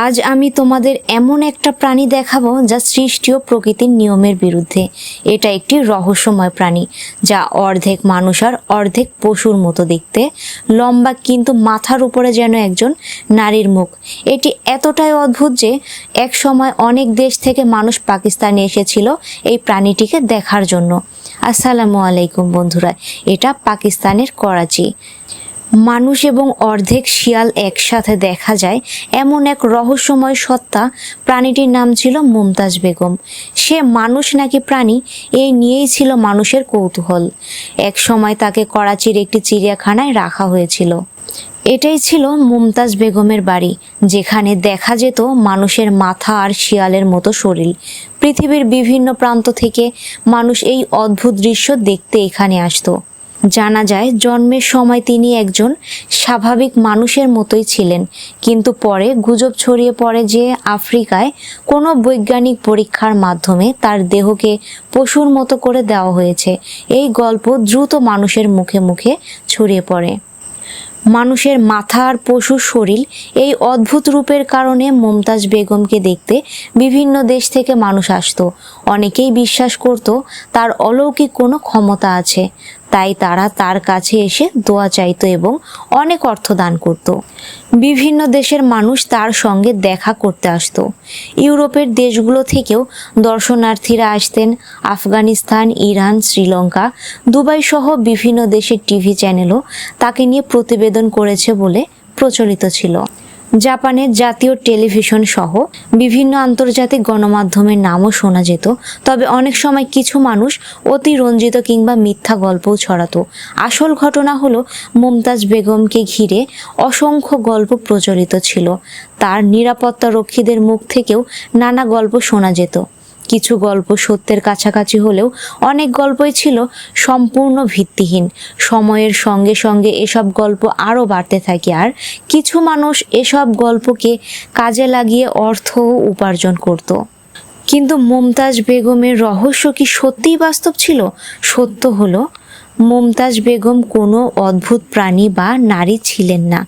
আজ আমি তোমাদের এমন একটা প্রাণী দেখাবো যা সৃষ্টি ও প্রকৃতির নিয়মের বিরুদ্ধে। এটা একটি রহস্যময় প্রাণী যা অর্ধেক মানুষ আর অর্ধেক পশুর মতো দেখতে, লম্বা কিন্তু মাথার উপরে যেন একজন নারীর মুখ। এটি এতটাই অদ্ভুত যে এক সময় অনেক দেশ থেকে মানুষ পাকিস্তানে এসেছিল এই প্রাণীটিকে দেখার জন্য। আসসালামু আলাইকুম বন্ধুরা, এটা পাকিস্তানের করাচি। মানুষ এবং অর্ধেক শিয়াল একসাথে দেখা যায় এমন এক রহস্যময় সত্তা। প্রাণীটির নাম ছিল মুমতাজ বেগম। সে মানুষ নাকি প্রাণী, এই নিয়েই ছিল মানুষের কৌতূহল। এক সময় তাকে করাচির একটি চিড়িয়াখানায় রাখা হয়েছিল। এটাই ছিল মুমতাজ বেগমের বাড়ি, যেখানে দেখা যেত মানুষের মাথা আর শিয়ালের মতো শরীর। পৃথিবীর বিভিন্ন প্রান্ত থেকে মানুষ এই অদ্ভুত দৃশ্য দেখতে এখানে আসতো। জানা যায় জন্মের সময় তিনি একজন স্বাভাবিক মানুষের মতোই ছিলেন, কিন্তু পরে গুজব ছড়িয়ে পড়ে যে আফ্রিকায় কোনো বৈজ্ঞানিক পরীক্ষার মাধ্যমে তার দেহকে পশুর মতো করে দেওয়া হয়েছে। এই গল্প দ্রুত মানুষের মুখে মুখে ছড়িয়ে পড়ে। মানুষের মাথা আর পশুর শরীর, এই অদ্ভুত রূপের কারণে মুমতাজ বেগমকে দেখতে বিভিন্ন দেশ থেকে মানুষ আসতো। অনেকেই বিশ্বাস করত তার অলৌকিক কোনো ক্ষমতা আছে, তাই তারা তার কাছে এসে দোয়া চাইতো এবং অনেক অর্থ দান করত। বিভিন্ন দেশের মানুষ তার সঙ্গে দেখা করতে আসতো। ইউরোপের দেশগুলো থেকেও দর্শনার্থীরা আসতেন। আফগানিস্তান, ইরান, শ্রীলঙ্কা, দুবাই সহ বিভিন্ন দেশের টিভি চ্যানেলও তাকে নিয়ে প্রতিবেদন করেছে বলে প্রচলিত ছিল। জাপানের জাতীয় টেলিভিশন সহ বিভিন্ন আন্তর্জাতিক গণমাধ্যমের নামও শোনা যেত। তবে অনেক সময় কিছু মানুষ অতিরঞ্জিত কিংবা মিথ্যা গল্পও ছড়াতো। আসল ঘটনা হলো মুমতাজ বেগমকে ঘিরে অসংখ্য গল্প প্রচলিত ছিল। তার নিরাপত্তা রক্ষীদের মুখ থেকেও নানা গল্প শোনা যেত। কিছু গল্প সত্যের কাছাকাছি হলেও অনেক গল্পই ছিল সম্পূর্ণ ভিত্তিহীন। সময়ের সঙ্গে সঙ্গে এসব গল্প আরও বাড়তে থাকে, আর কিছু মানুষ এসব গল্পকে কাজে লাগিয়ে অর্থ উপার্জন করত। কিন্তু মুমতাজ বেগমের রহস্য কি সত্যিই বাস্তব ছিল? সত্য হলো মুমতাজ বেগম কোনো অদ্ভুত প্রাণী বা নারী ছিলেন না।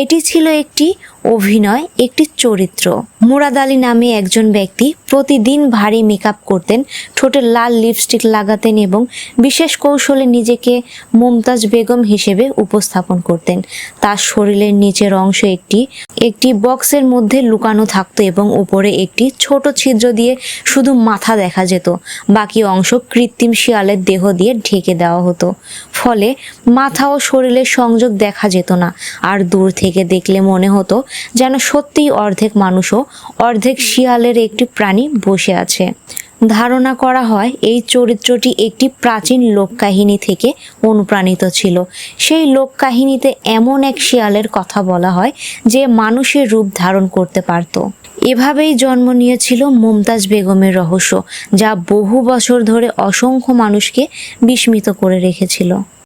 এটি ছিল একটি অভিনয়, একটি চরিত্র। মুরাদ আলী নামে একজন ব্যক্তি প্রতিদিন ভারী মেকআপ করতেন, ঠোঁটে লাল লিপস্টিক লাগাতেন এবং বিশেষ কৌশলে নিজেকে মুমতাজ বেগম হিসেবে উপস্থাপন করতেন। তার শরীরের নিচের অংশ একটি বক্সের মধ্যে লুকানো থাকতো এবং উপরে একটি ছোট ছিদ্র দিয়ে শুধু মাথা দেখা যেত। বাকি অংশ কৃত্রিম শিয়ালের দেহ দিয়ে ঢেকে দেওয়া হতো। ফলে মাথা ও শরীরের সংযোগ দেখা যেত না, আর দূর থেকে দেখলে মনে হতো যেন সত্যিই অর্ধেক মানুষ ও অর্ধেক শিয়ালের একটি প্রাণী বসে আছে। ধারণা করা হয় এই চরিত্রটি একটি প্রাচীন লোককাহিনী থেকে অনুপ্রাণিত ছিল। সেই লোককাহিনীতে এমন এক শিয়ালের কথা বলা হয় যে মানুষের রূপ ধারণ করতে পারত। এভাবেই জন্ম নিয়েছিল মুমতাজ বেগমের রহস্য, যা বহু বছর ধরে অসংখ্য মানুষকে বিস্মিত করে রেখেছিল।